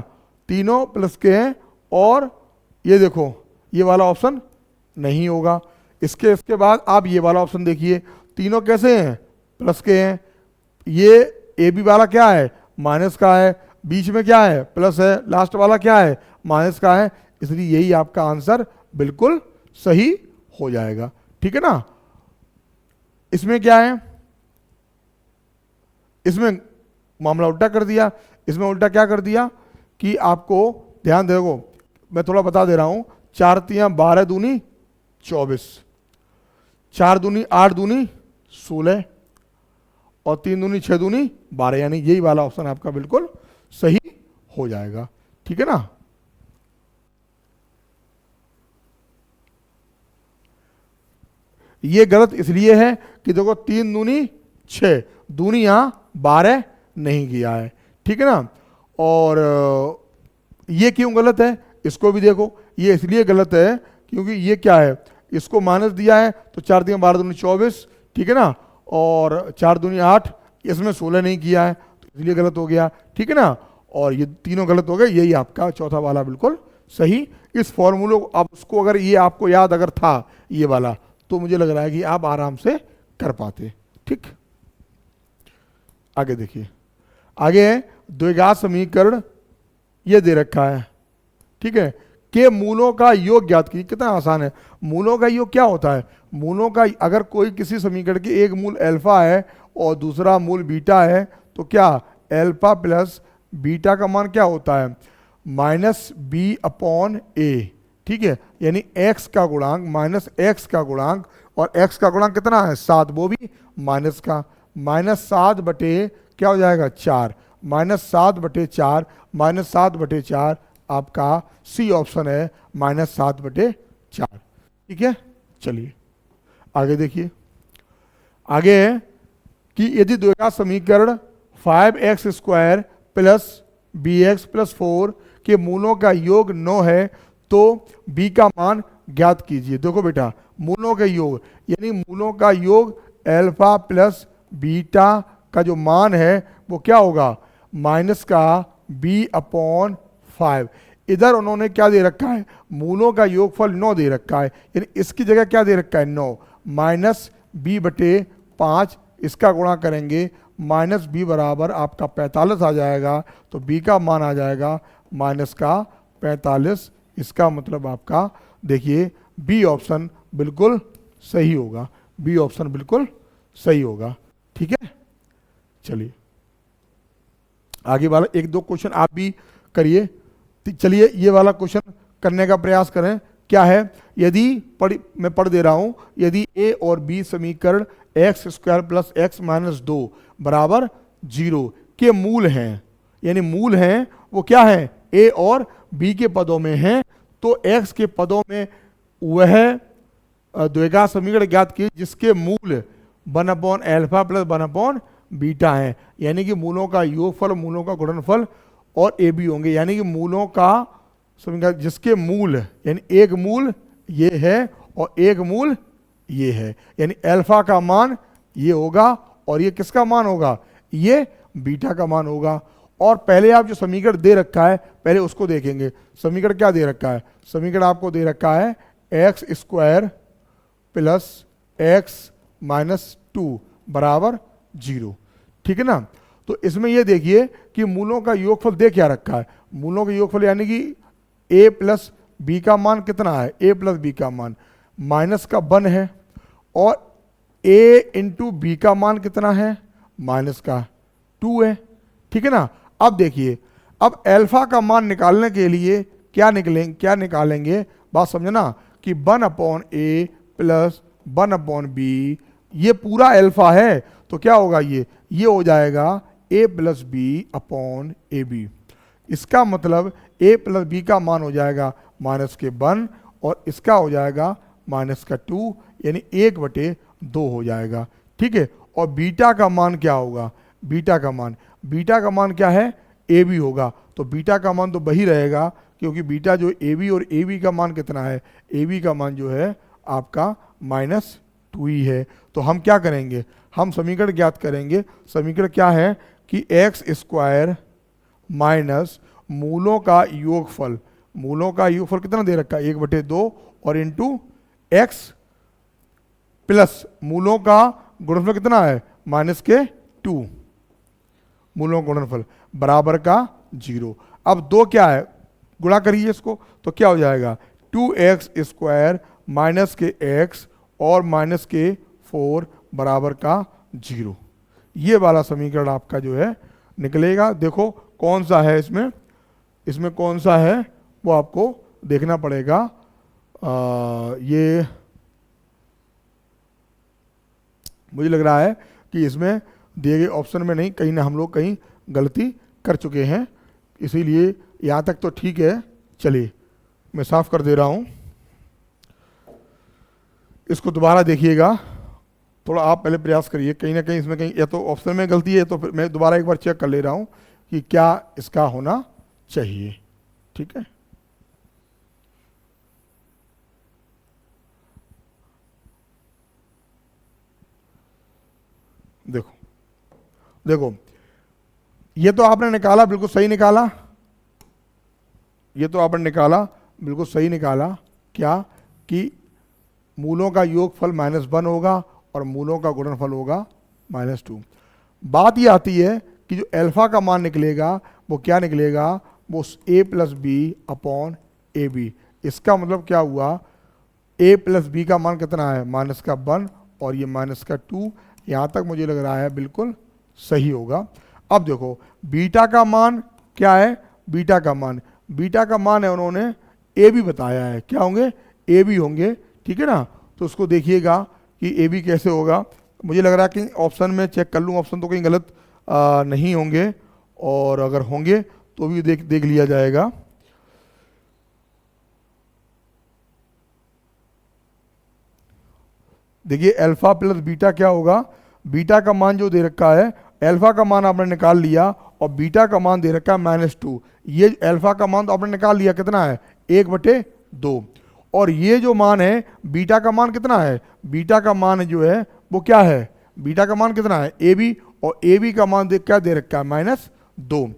तीनों प्लस के हैं, और ये देखो ये वाला ऑप्शन नहीं होगा। इसके बाद आप ये वाला ऑप्शन देखिए, तीनों कैसे हैं, प्लस के हैं, ये ए बी वाला क्या है, माइनस का है, बीच में क्या है, प्लस है, लास्ट वाला क्या है, माइनस का है, इसलिए यही आपका आंसर बिल्कुल सही हो जाएगा, ठीक है ना। इसमें क्या है, इसमें मामला उल्टा कर दिया, इसमें उल्टा क्या कर दिया कि आपको ध्यान देखो, मैं थोड़ा बता दे रहा हूं, 4 तियां 12 दूनी 24, 4 दूनी 8 दूनी 16 और 3 दूनी 6 दूनी 12, यानी यही वाला ऑप्शन आपका बिल्कुल सही हो जाएगा, ठीक है ना। ये गलत इसलिए है कि देखो 3 दूनी 6, दूनी यहाँ 12 नहीं किया है, ठीक है ना। और ये क्यों गलत है इसको भी देखो, ये इसलिए गलत है क्योंकि ये क्या है, इसको माइनस दिया है तो 4 दिया 12 दूनी 24, ठीक है ना, और 4 दूनी 8, इसमें 16 नहीं किया है तो इसलिए गलत हो गया, ठीक है ना। और ये तीनों गलत हो गए, यही आपका चौथा वाला बिल्कुल सही। इस फॉर्मूले को अब उसको अगर ये आपको याद अगर था ये वाला, तो मुझे लग रहा है कि आप आराम से कर पाते, ठीक। आगे देखिए, आगे द्विघात समीकरण ये दे रखा है, ठीक है, के मूलों का योग ज्ञात कीजिए। कितना आसान है, मूलों का योग क्या होता है, मूलों का अगर कोई किसी समीकरण के एक मूल अल्फा है और दूसरा मूल बीटा है तो क्या अल्फा प्लस बीटा का मान क्या होता है माइनस बी अपॉन ए, ठीक है, यानी x का गुणांक माइनस x का गुणांक, और x का गुणांक कितना है 7, वो भी माइनस का, -7 बटे क्या हो जाएगा 4, -7 बटे 4, -7 बटे 4 आपका सी ऑप्शन है -7 बटे 4, ठीक है। चलिए आगे देखिए, आगे है कि यदि द्विघात समीकरण 5x² प्लस bx प्लस 4 के मूलों का योग 9 है तो b का मान ज्ञात कीजिए। देखो बेटा, मूलों का योग यानी मूलों का योग अल्फा प्लस बीटा का जो मान है वो क्या होगा माइनस का b अपॉन 5। इधर उन्होंने क्या दे रखा है, मूलों का योगफल 9 दे रखा है, यानी इसकी जगह क्या दे रखा है 9 माइनस b बटे 5, इसका गुणा करेंगे माइनस बी बराबर आपका 45 आ जाएगा, तो b का मान आ जाएगा माइनस का 45। इसका मतलब आपका देखिए बी ऑप्शन बिल्कुल सही होगा, बी ऑप्शन बिल्कुल सही होगा, ठीक है। चलिए आगे वाला 1-2 क्वेश्चन आप भी करिए। चलिए ये वाला क्वेश्चन करने का प्रयास करें। क्या है, यदि मैं पढ़ दे रहा हूं, यदि a और b समीकरण x² प्लस x माइनस 2 बराबर 0 के मूल हैं, यानी मूल हैं वो क्या है a और b के पदों में हैं, तो x के पदों में वह द्विघात समीकरण ज्ञात कीजिए जिसके मूल 1/α प्लस 1/बीटा है, यानी कि मूलों का योगफल, मूलों का गुणनफल और ए बी होंगे, यानी कि मूलों का समीकरण जिसके मूल यानी एक मूल ये है और एक मूल ये है, यानी अल्फा का मान ये होगा और ये किसका मान होगा, ये बीटा का मान होगा। और पहले आप जो समीकरण दे रखा है पहले उसको देखेंगे। समीकरण क्या दे रखा है, समीकरण आपको दे रखा है x² प्लस x माइनस 2 बराबर 0, ठीक है ना। तो इसमें ये देखिए कि मूलों का योगफल दे क्या रखा है, मूलों का योगफल यानी कि a प्लस बी का मान कितना है, a प्लस बी का मान माइनस का 1 है, और a इंटू बी का मान कितना है माइनस का 2 है, ठीक है ना। अब देखिए, अब अल्फा का मान निकालने के लिए क्या निकालेंगे बात समझना कि 1/a प्लस 1/b, ये पूरा अल्फा है तो क्या होगा ये हो जाएगा a plus B upon A B. इसका मतलब a प्लस बी का मान हो जाएगा माइनस के 1 और इसका हो जाएगा माइनस का 2, यानी 1/2 हो जाएगा, ठीक है। और बीटा का मान क्या होगा, बीटा का मान क्या है ए बी होगा, तो बीटा का मान तो वही रहेगा क्योंकि बीटा जो ए बी और ए बी का मान कितना है, ए बी का मान जो है आपका -2 ही है। तो हम क्या करेंगे, हम समीकरण ज्ञात करेंगे। समीकरण क्या है कि x² माइनस मूलों का योगफल, मूलों का योगफल कितना दे रखा है 1/2 और इंटू x प्लस मूलों का गुणनफल कितना है -2, मूलों का गुणनफल बराबर का 0। अब 2 क्या है, गुणा करिए इसको तो क्या हो जाएगा 2x² माइनस के x और माइनस के 4 बराबर का 0। ये वाला समीकरण आपका जो है निकलेगा। देखो कौन सा है इसमें कौन सा है वो आपको देखना पड़ेगा। ये मुझे लग रहा है कि इसमें दिए गए ऑप्शन में नहीं, कहीं ना हम लोग कहीं गलती कर चुके हैं, इसीलिए यहाँ तक तो ठीक है। चलिए मैं साफ कर दे रहा हूँ। इसको दोबारा देखिएगा, थोड़ा आप पहले प्रयास करिए, कहीं ना कहीं इसमें कहीं या तो ऑप्शन में गलती है, तो फिर मैं दोबारा एक बार चेक कर ले रहा हूँ कि क्या इसका होना चाहिए। ठीक है, देखो देखो, ये तो आपने निकाला, बिल्कुल सही निकाला, ये तो आपने निकाला, बिल्कुल सही निकाला, क्या कि मूलों का योगफल -1 होगा और मूलों का गुणनफल होगा -2। बात ये आती है कि जो अल्फा का मान निकलेगा वो क्या निकलेगा, वो a plus B upon A B. इसका मतलब क्या हुआ, a प्लस बी का मान कितना है, -1 और ये -2। यहाँ तक मुझे लग रहा है बिल्कुल सही होगा। अब देखो बीटा का मान क्या है, बीटा का मान है, उन्होंने ए बी बताया है, क्या होंगे, ए बी होंगे। ठीक है ना, तो उसको देखिएगा कि ए बी कैसे होगा। मुझे लग रहा है कि ऑप्शन में चेक कर लूँ, ऑप्शन तो कहीं गलत नहीं होंगे, और अगर होंगे तो भी देख लिया जाएगा। देखिए अल्फा प्लस बीटा क्या होगा, बीटा का मान जो दे रखा है, अल्फा का मान आपने निकाल लिया और बीटा का मान दे रखा है -2। ये अल्फा का मान तो आपने निकाल लिया, कितना है 1/2, और ये जो मान है बीटा का मान कितना है, बीटा का मान जो है वो क्या है, बीटा का मान कितना है ए बी, और ए बी का मान क्या दे रखा है -2।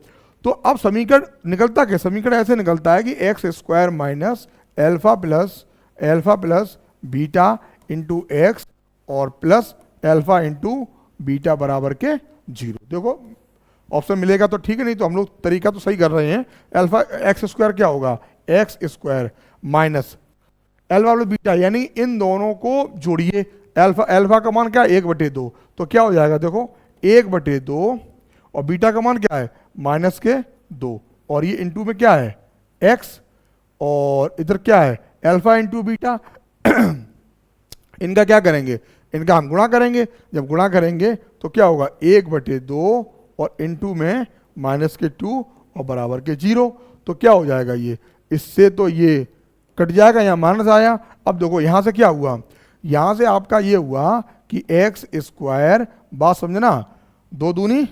तो अब समीकरण निकलता क्या, समीकरण ऐसे निकलता है कि x² minus alpha plus beta into x और प्लस अल्फा इंटू बीटा बराबर के 0। देखो ऑप्शन मिलेगा तो ठीक है, नहीं तो हम लोग तरीका तो सही कर रहे हैं। अल्फा x² क्या होगा, x² minus alpha plus beta, यानी इन दोनों को जोड़िए। अल्फा का मान क्या है 1/2, तो क्या हो जाएगा, देखो 1/2 और बीटा का मान क्या है -2, और ये इंटू में क्या है x, और इधर क्या है अल्फा इंटू बीटा। इनका क्या करेंगे, इनका हम गुणा करेंगे, जब गुणा करेंगे तो क्या होगा 1/2 और इंटू में -2 और बराबर के 0। तो क्या हो जाएगा, ये इससे तो ये कट जाएगा, यहाँ माइनस आया। अब देखो यहाँ से क्या हुआ, यहाँ से आपका ये हुआ कि x², बात समझना, 2 दूनी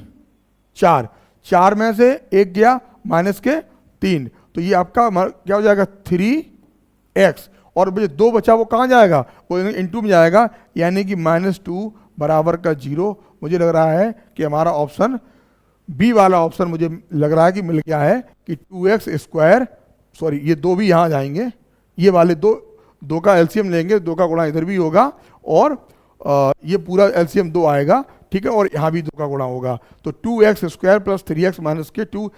4, 4 में से 1 गया -3, तो ये आपका क्या हो जाएगा 3x, और 2 बचा वो कहाँ जाएगा, वो इंटू में जाएगा, यानी कि -2 बराबर का 0। मुझे लग रहा है कि हमारा ऑप्शन बी वाला ऑप्शन मुझे लग रहा है कि मिल गया है कि 2x², सॉरी ये 2 भी यहाँ जाएंगे, ये वाले 2 का एलसीएम लेंगे, 2 का गुणा इधर भी होगा, और ये पूरा एलसीएम 2 आएगा। ठीक है, और यहाँ भी 2 का गुणा होगा, तो 2x² प्लस 3x-2,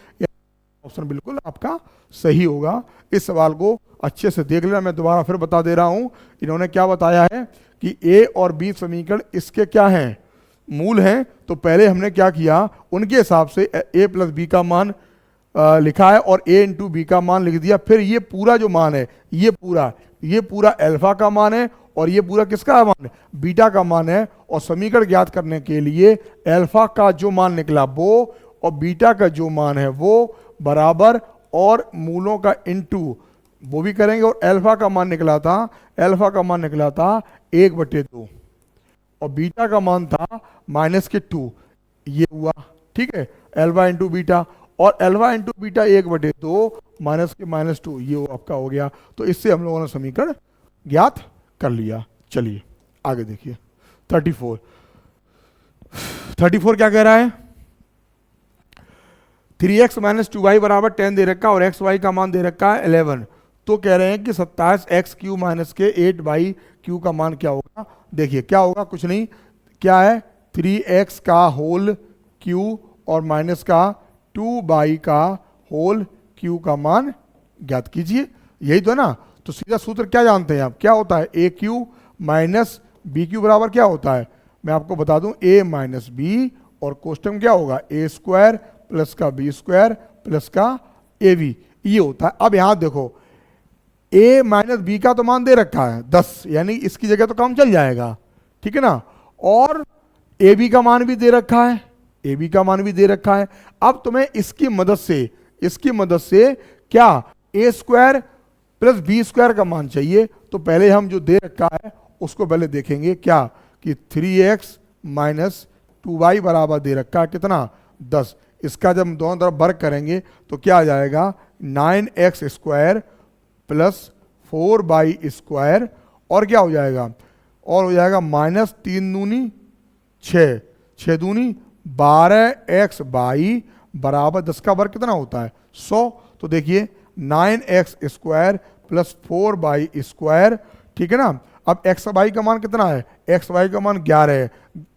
ऑप्शन बिल्कुल आपका सही होगा। इस सवाल को अच्छे से देख लेना, मैं दोबारा फिर बता दे रहा हूं। इन्होंने क्या बताया है कि ए और बी समीकरण इसके क्या हैं, मूल हैं। तो पहले हमने क्या किया, उनके हिसाब से ए प्लस बी का मान लिखा है और ए इंटू बी का मान लिख दिया। फिर ये पूरा जो मान है, ये पूरा अल्फा का मान है, और ये पूरा किसका मान है, बीटा का मान है। और समीकरण ज्ञात करने के लिए अल्फा का जो मान निकला वो, और बीटा का जो मान है वो बराबर, और मूलों का इंटू वो भी करेंगे। और अल्फा का मान निकला था 1/2, और बीटा का मान था -2, ये हुआ। ठीक है, अल्फा इंटू बीटा, और अल्फा इंटू बीटा 1/2 -2, ये आपका हो गया। तो इससे हम लोगों ने समीकरण ज्ञात कर लिया। चलिए आगे देखिए 34 क्या कह रहा है, 3x - 2y बराबर 10 दे रखा, और xy का मान दे रखा है 11। तो कह रहे हैं कि 27x³ माइनस के 8y³ का मान क्या होगा। देखिए क्या होगा, कुछ नहीं, क्या है 3x का होल क्यू और माइनस का 2y का होल क्यू का मान ज्ञात कीजिए, यही तो है ना। तो सीधा सूत्र क्या जानते हैं आप, क्या होता है AQ माइनस BQ बराबर क्या होता है, मैं आपको बता दूं A माइनस बी, और कोष्टक क्या होगा A² प्लस का B² प्लस का AB, ये होता है। अब यहां देखो A माइनस बी का तो मान दे रखा है 10, यानी इसकी जगह तो काम चल जाएगा, ठीक है ना। और AB का मान भी दे रखा है, AB का मान भी दे रखा है। अब तुम्हें इसकी मदद से क्या A² प्लस B² का मान चाहिए। तो पहले हम जो दे रखा है उसको पहले देखेंगे क्या कि 3x माइनस 2y बराबर दे रखा है कितना 10। इसका जब हम दोनों तरफ वर्ग करेंगे तो क्या आ जाएगा 9x square plus 4y square और क्या हो जाएगा और हो जाएगा माइनस 3 दूनी 6 6 दूनी 12x बाई बराबर 10 का वर्ग कितना होता है 100। तो देखिए 9x square plus 4y square, ठीक है ना। अब एक्स वाई का मान कितना है, एक्स वाई का मान 11 है,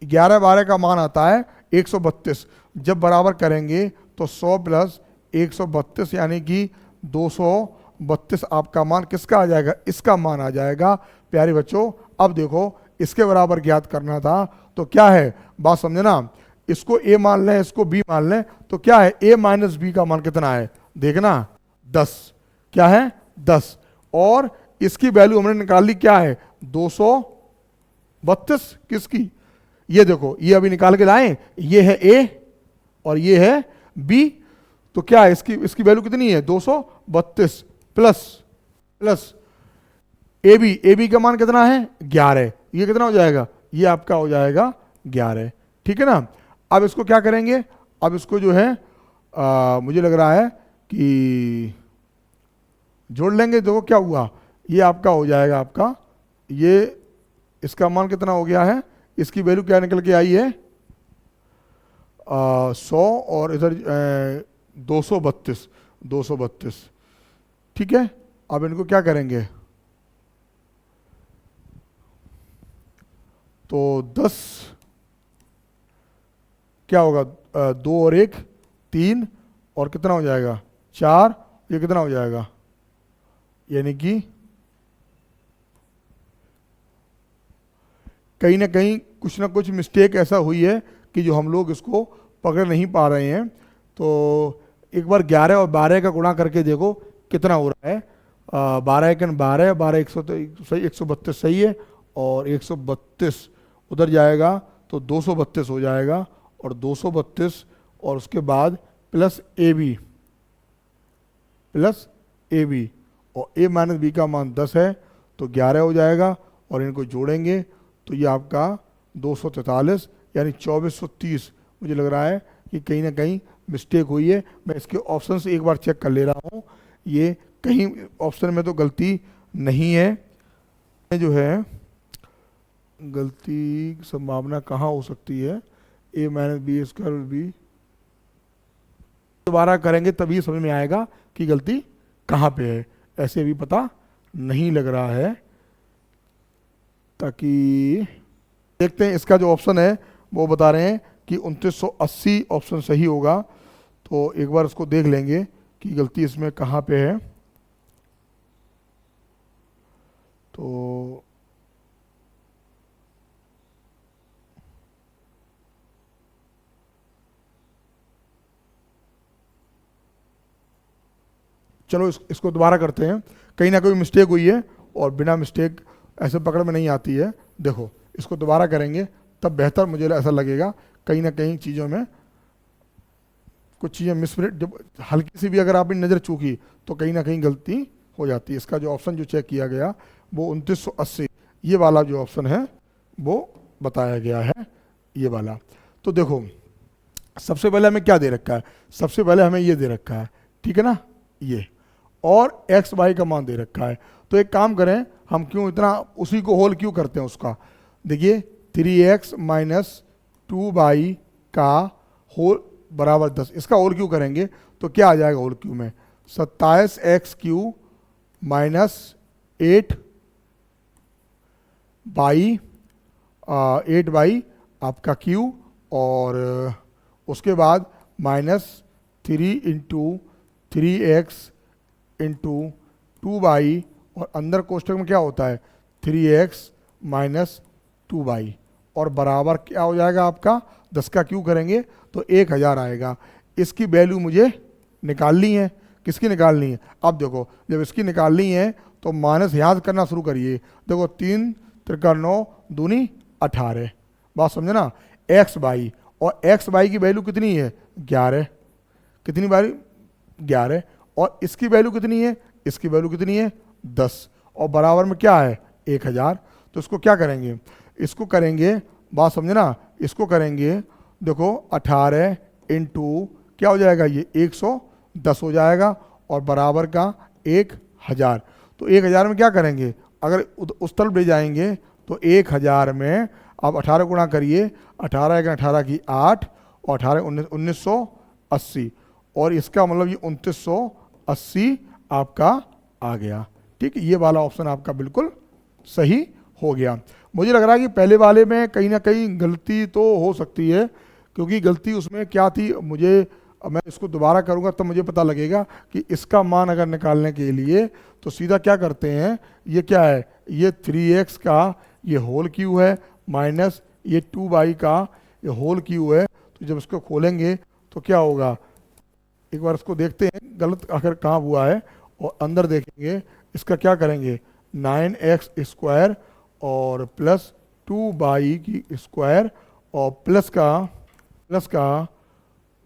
11 12 का मान आता है 132। जब बराबर करेंगे तो 100 प्लस 132 यानी कि 232 आपका मान किसका आ जाएगा, इसका मान आ जाएगा प्यारे बच्चों। अब देखो इसके बराबर ज्ञात करना था तो क्या है, बात समझे ना, इसको a मान लें इसको b मान लें तो क्या है a माइनस बी का मान कितना है, देखना 10, क्या है 10, और इसकी वैल्यू हमने निकाल ली क्या है 232। किसकी, ये देखो ये अभी निकाल के लाए, ये है a और ये है b, तो क्या है इसकी वैल्यू कितनी है 232 प्लस ए बी का मान कितना है 11, ये कितना हो जाएगा, ये आपका हो जाएगा 11, ठीक है ना। अब इसको क्या करेंगे, अब इसको जो है मुझे लग रहा है कि जोड़ लेंगे। देखो क्या हुआ, ये आपका हो जाएगा आपका, ये इसका मान कितना हो गया है, इसकी वैल्यू क्या निकल के आई है 100 और इधर 232, ठीक है। अब इनको क्या करेंगे, तो 10 क्या होगा 2 और 1 3 और कितना हो जाएगा 4, ये कितना हो जाएगा, यानी कि कहीं ना कहीं कुछ ना कुछ मिस्टेक ऐसा हुई है कि जो हम लोग इसको पकड़ नहीं पा रहे हैं। तो एक बार 11 और 12 का गुणा करके देखो कितना हो रहा है, 12 1 12, 12 132 सही है, और 132 उधर जाएगा तो 232 हो जाएगा, और 232 और उसके बाद प्लस ए बी और a माइनस बी का मान 10 है तो 11 हो जाएगा, और इनको जोड़ेंगे तो ये आपका 243 यानी 2430। मुझे लग रहा है कि कहीं ना कहीं मिस्टेक हुई है, मैं इसके ऑप्शन से एक बार चेक कर ले रहा हूँ, ये कहीं ऑप्शन में तो गलती नहीं है, जो है गलती की संभावना कहाँ हो सकती है, a minus B square B, दोबारा करेंगे तभी समझ में आएगा कि गलती कहाँ पे है, ऐसे भी पता नहीं लग रहा है। ताकि देखते हैं इसका जो ऑप्शन है वो बता रहे हैं कि 2980 ऑप्शन सही होगा, तो एक बार उसको देख लेंगे कि गलती इसमें कहाँ पे है। तो चलो इसको दोबारा करते हैं, कहीं ना कोई मिस्टेक हुई है और बिना मिस्टेक ऐसे पकड़ में नहीं आती है। देखो इसको दोबारा करेंगे तब बेहतर मुझे ऐसा लगेगा, कहीं ना कहीं चीज़ों में कुछ चीज़ें मिसप्रिंट, जब हल्की सी भी अगर आपने नज़र चूकी तो कहीं ना कहीं गलती हो जाती है। इसका जो ऑप्शन जो चेक किया गया वो 2980 ये वाला जो ऑप्शन है वो बताया गया है, ये वाला। तो देखो सबसे पहले हमें क्या दे रखा है, सबसे पहले हमें ये दे रखा है, ठीक है ना, ये, और एक्स वाई का मान दे रखा है। तो एक काम करें, हम क्यों इतना उसी को होल क्यों करते हैं उसका, देखिए 3x माइनस 2y का होल बराबर 10, इसका होल क्यों करेंगे तो क्या आ जाएगा होल क्यू में 27x³ माइनस 8y आपका क्यू, और उसके बाद minus 3 into 3x into 2y, और अंदर कोष्टक में क्या होता है 3x माइनस 2y, और बराबर क्या हो जाएगा आपका 10 का क्यू करेंगे तो 1000 आएगा। इसकी वैल्यू मुझे निकालनी है, किसकी निकालनी है, अब देखो जब इसकी निकालनी है तो माइनस याद करना शुरू करिए। देखो 3 त्रिका 9 दूनी 18, बात समझे ना, एक्स वाई, और एक्स वाई की वैल्यू कितनी है 11, कितनी वैल्यू 11, और इसकी वैल्यू कितनी है, इसकी वैल्यू कितनी है 10, और बराबर में क्या है 1000। तो इसको क्या करेंगे, इसको करेंगे, बात समझे ना, इसको करेंगे, देखो 18 इंटू क्या हो जाएगा, ये 110 हो जाएगा और बराबर का 1000। तो 1000 में क्या करेंगे, अगर उस तरफ ले जाएंगे तो 1000 में अब 18 गुणा करिए, 18 एक 18 की 8 और 18 1980 और इसका मतलब ये 2980 आपका आ गया। ठीक है, ये वाला ऑप्शन आपका बिल्कुल सही हो गया। मुझे लग रहा है कि पहले वाले में कहीं ना कहीं गलती तो हो सकती है, क्योंकि गलती उसमें क्या थी, मैं इसको दोबारा करूंगा तब मुझे पता लगेगा कि इसका मान अगर निकालने के लिए तो सीधा क्या करते हैं, ये क्या है, ये 3x का ये होल क्यू है माइनस ये 2y का ये होल क्यू है। तो जब इसको खोलेंगे तो क्या होगा, एक बार इसको देखते हैं गलत आखिर कहाँ हुआ है, और अंदर देखेंगे इसका क्या करेंगे, 9x स्क्वायर और प्लस 2y की स्क्वायर और प्लस का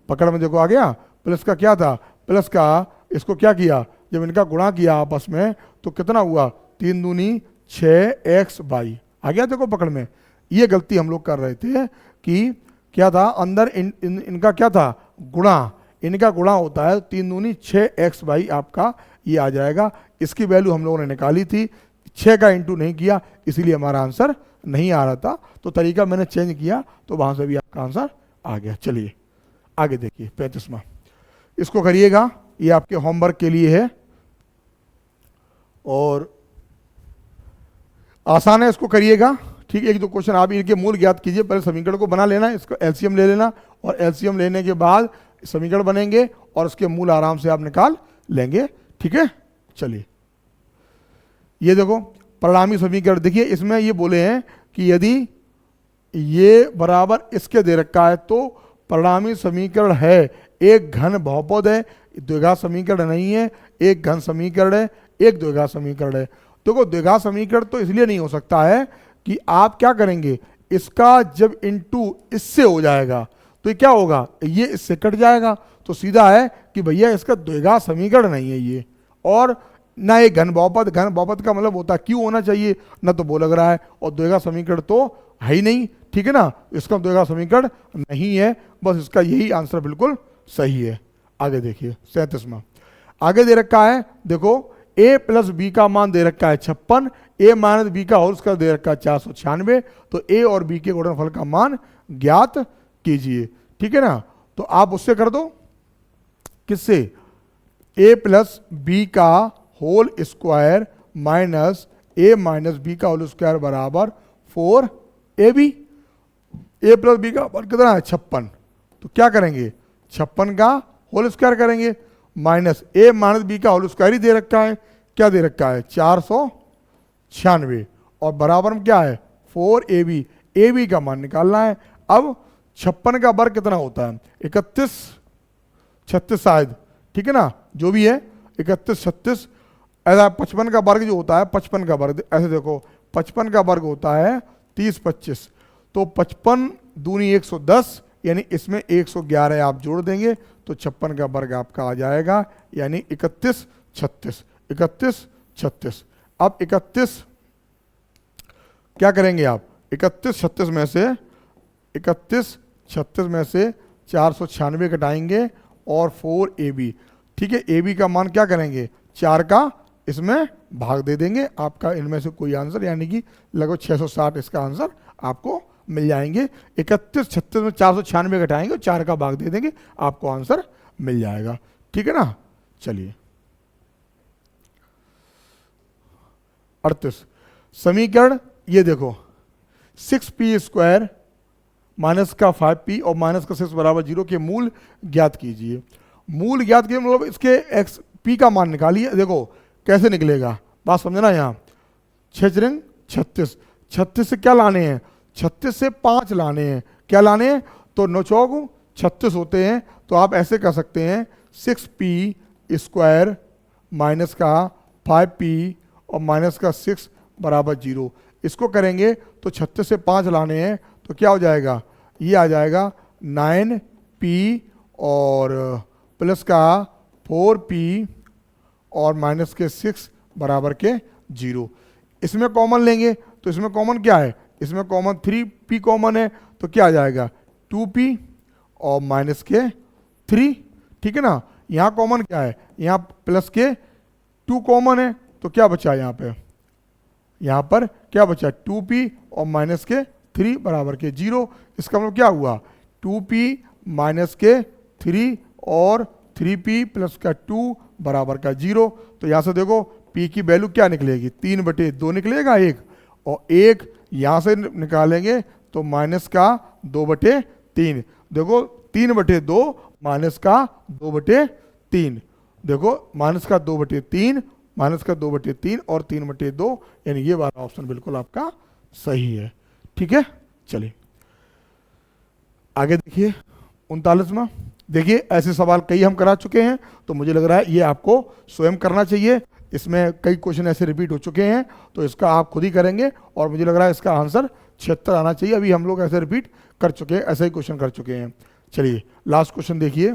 पकड़ में देखो आ गया, प्लस का क्या था, प्लस का इसको क्या किया, जब इनका गुणा किया आपस में तो कितना हुआ, 3 दूनी 6xy आ गया, देखो पकड़ में। ये गलती हम लोग कर रहे थे कि क्या था, अंदर इनका क्या था, गुणा, इनका गुणा होता है 3 दूनी 6xy आपका ये आ जाएगा। इसकी वैल्यू हम लोगों ने निकाली थी, 6 का इंटू नहीं किया इसीलिए हमारा आंसर नहीं आ रहा था, तो तरीका मैंने चेंज किया तो वहां से भी आपका आंसर आ गया। चलिए आगे देखिए 35वां, इसको करिएगा, ये आपके होमवर्क के लिए है और आसान है, इसको करिएगा। ठीक, एक दो क्वेश्चन आप इनके मूल ज्ञात कीजिए, पहले समीकरण को बना लेना, इसको एलसीएम ले लेना और एलसीएम लेने के बाद समीकरण बनेंगे और उसके मूल आराम से आप निकाल लेंगे। ठीक है, चलिए ये देखो परिणामी समीकरण, देखिए इसमें ये बोले हैं कि यदि ये बराबर इसके दे रखा है तो परिणामी समीकरण है एक घन बहुपद है, द्विघात समीकरण नहीं है, एक घन समीकरण है, एक द्विघात समीकरण है। देखो द्विघात समीकरण तो इसलिए नहीं हो सकता है कि आप क्या करेंगे, इसका जब इंटू इससे हो जाएगा तो ये क्या होगा, ये इससे कट जाएगा, तो सीधा है कि भैया इसका द्विघात समीकरण नहीं है ये, और ना एक घन बहुपद का मतलब होता है क्यों होना चाहिए, ना तो वो लग रहा है, और द्विघात समीकरण तो है ही नहीं। ठीक है ना, इसका द्विघात समीकरण नहीं है, बस इसका यही आंसर बिल्कुल सही है। आगे देखिए 37वां, आगे दे रखा है, देखो a प्लस बी का मान दे रखा है 56, a माइनस बी का होल स्क्वायर दे रखा है 496, तो a और b के गुणनफल का मान ज्ञात कीजिए। ठीक है ना, तो आप उससे कर दो, किससे, a प्लस बी का whole square minus a minus B का होल स्क्वायर बराबर 4ab, a प्लस बी का मान कितना है 56, तो क्या करेंगे 56 का होल स्क्वायर करेंगे माइनस a माइनस बी का होल स्क्वायर ही दे रखा है, क्या दे रखा है 496 और बराबर में क्या है 4ab, ab का मान निकालना है। अब 56 का वर्ग कितना होता है 31, 36 शायद, ठीक है ना, जो भी है 31, 36, ऐसा 55 का वर्ग जो होता है, 55 का वर्ग ऐसे देखो 55 का वर्ग होता है 30, 25, तो 55 दूनी 110 यानी इसमें 111 आप जोड़ देंगे तो 56 का वर्ग आपका आ जाएगा, यानी 31, 36, 31, 36। अब 31 क्या करेंगे आप, 31, 36 में से 31, 36 में से 496 घटाएंगे और 4ab, ठीक है, ab का मान क्या करेंगे 4 का इसमें भाग दे देंगे, आपका इनमें से कोई आंसर यानी कि लगभग 660 इसका आंसर आपको मिल जाएंगे। 31, 36 में 496 घटाएंगे और 4 का भाग दे देंगे, आपको आंसर मिल जाएगा। ठीक है ना, चलिए 38 समीकरण, ये देखो 6p स्क्वायर माइनस का 5p और माइनस का 6 बराबर 0 के मूल ज्ञात कीजिए। मूल ज्ञात कीजिए मतलब इसके x p का मान निकालिए। देखो कैसे निकलेगा, बात समझना, यहाँ 6 × 36, 36 से क्या लाने हैं, 36 से 5 लाने हैं, क्या लाने हैं, तो 9 चौक 36 होते हैं, तो आप ऐसे कर सकते हैं 6p स्क्वायर माइनस का 5p और माइनस का 6 बराबर 0। इसको करेंगे तो 36 से 5 लाने हैं तो क्या हो जाएगा, ये आ जाएगा 9p और प्लस का 4p और माइनस के 6 बराबर के 0। इसमें कॉमन लेंगे तो इसमें कॉमन क्या है, इसमें कॉमन 3p कॉमन है, तो क्या आ जाएगा 2p और माइनस के 3, ठीक है ना। यहाँ कॉमन क्या है, यहाँ प्लस के 2 कॉमन है, तो क्या बचा यहाँ पे, यहाँ पर क्या बचा 2p और माइनस के 3 बराबर के 0। इसका मतलब क्या हुआ 2p माइनस के 3 और 3p प्लस का 2 बराबर का 0। तो यहाँ से देखो p की वैल्यू क्या निकलेगी 3/2 निकलेगा एक, और एक यहाँ से निकालेंगे तो माइनस का 2/3। देखो 3/2 माइनस का 2/3, देखो माइनस का 2/3, माइनस का 2/3 और 3/2, यानी ये वाला ऑप्शन बिल्कुल आपका सही है, ठीक है। चलिए आगे देखिए 39वां। देखिए ऐसे सवाल कई हम करा चुके हैं, तो मुझे लग रहा है ये आपको स्वयं करना चाहिए। इसमें कई क्वेश्चन ऐसे रिपीट हो चुके हैं, तो इसका आप खुद ही करेंगे, और मुझे लग रहा है इसका आंसर 76 आना चाहिए। अभी हम लोग ऐसे रिपीट कर चुके हैं, ऐसे ही क्वेश्चन कर चुके हैं। चलिए लास्ट क्वेश्चन देखिए,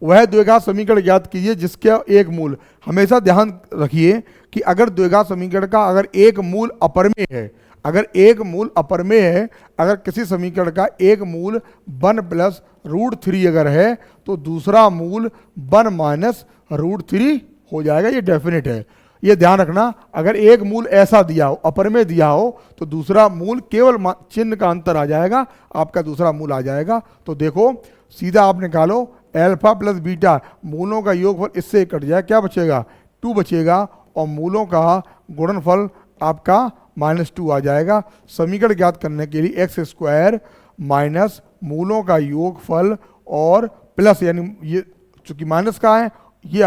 वह द्विघात समीकरण ज्ञात कीजिए जिसका एक मूल, हमेशा ध्यान रखिए कि अगर द्विघात समीकरण का अगर एक मूल अपरमेय है, अगर एक मूल अपरमेय है, अगर किसी समीकरण का एक मूल 1 + √3 अगर है, तो दूसरा मूल 1 - √3 हो जाएगा, ये डेफिनेट है। ये ध्यान रखना, अगर एक मूल ऐसा दिया हो, अपरमेय दिया हो, तो दूसरा मूल केवल चिन्ह का अंतर आ जाएगा, आपका दूसरा मूल आ जाएगा। तो देखो सीधा आप निकालो अल्फा प्लस बीटा, मूलों का योगफल इससे कट जाए, क्या बचेगा 2 बचेगा, और मूलों का गुणनफल आपका -2 आ जाएगा। समीकरण ज्ञात करने के लिए x² माइनस मूलों का योगफल और प्लस, यानी ये चूंकि माइनस का है, ये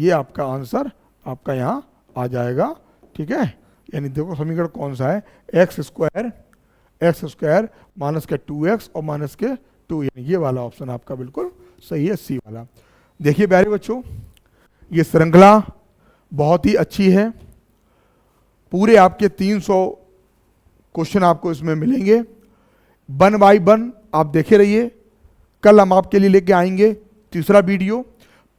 आपका आंसर आपका यहाँ आ जाएगा, ठीक है। यानी देखो समीकरण कौन सा है, x² माइनस के 2x और माइनस के 2, यानी ये वाला ऑप्शन आपका बिल्कुल सही है, सी वाला। देखिए प्यारे बच्चों, ये श्रृंखला बहुत ही अच्छी है, पूरे आपके 300 क्वेश्चन आपको इसमें मिलेंगे, 1 बाई 1 आप देखे रहिए। कल हम आपके लिए लेके आएंगे तीसरा वीडियो,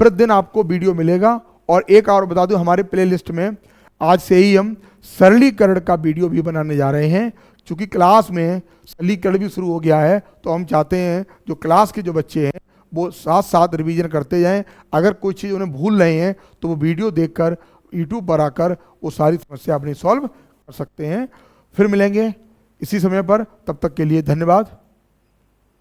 प्रतिदिन आपको वीडियो मिलेगा। और एक और बता दूं, हमारे प्लेलिस्ट में आज से ही हम सरलीकरण का वीडियो भी बनाने जा रहे हैं, क्योंकि क्लास में सरलीकरण भी शुरू हो गया है, तो हम चाहते हैं जो क्लास के जो बच्चे हैं वो साथ साथ रिवीजन करते जाएं। अगर कोई चीज़ उन्हें भूल रहे हैं तो वो वीडियो देखकर यूट्यूब पर आकर वो सारी समस्या अपनी सॉल्व कर सकते हैं। फिर मिलेंगे इसी समय पर, तब तक के लिए धन्यवाद।